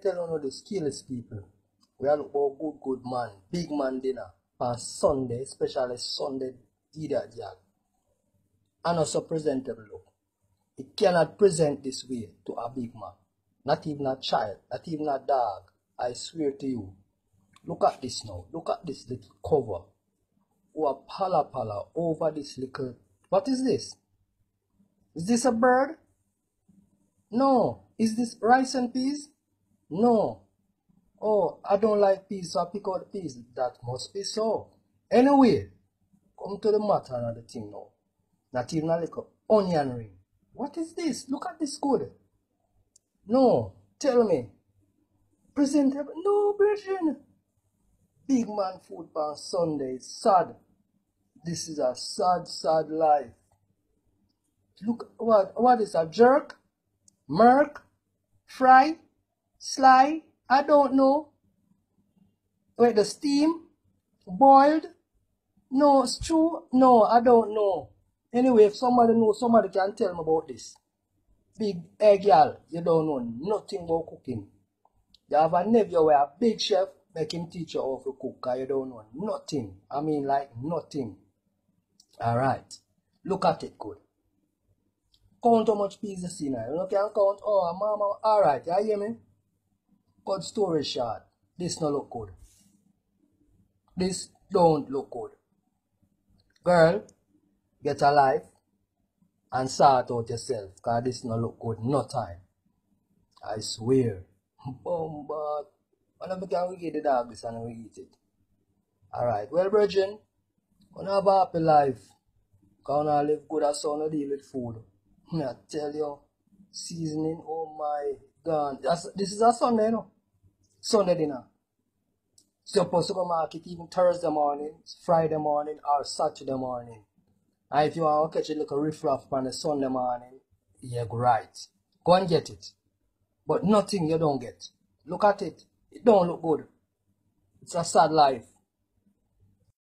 tell you this, careless people. We are look for good man, big man dinner on Sunday, especially Sunday, idiot jag. And also presentable look. It cannot present this way to a big man. Not even a child, not even a dog. I swear to you. Look at this now. Look at this little cover. Or pala over this little. What is this? Is this a bird? No. Is this rice and peas? No. Oh, I don't like peas, so I pick out the peas. That must be so. Anyway, come to the matter of the thing now. Not even a little onion ring. What is this? Look at this good. No, tell me. Presentable? No, brethren. Big man food on Sunday. Sad. This is a sad life. Look, what is a jerk? Merc? Fry? Sly? I don't know. Wait, the steam? Boiled? No, stew? No, I don't know. Anyway, if somebody knows, somebody can tell me about this. Big egg y'all, you don't know nothing about cooking. You have a nephew who a big chef, make him teach you how to cook, because you don't know nothing. I mean, like nothing. Alright, look at it good. Count how much peas you see now. You can count, oh, mama, alright, you hear me? Good story short. This no look good. This don't look good. Girl, get a life and sort out yourself, because this no look good no time. I swear. But whenever we get the dog this and we eat it. Alright, well, brethren, gonna have a happy life. Gonna live good as son deal with food. I tell you, seasoning, oh my God. This is a Sunday, you know. Sunday dinner. So you're supposed to go market even Thursday morning, Friday morning, or Saturday morning. And if you want to catch a little riff-raff on a Sunday morning, yeah, right. Go and get it. But nothing you don't get. Look at it. It don't look good. It's a sad life.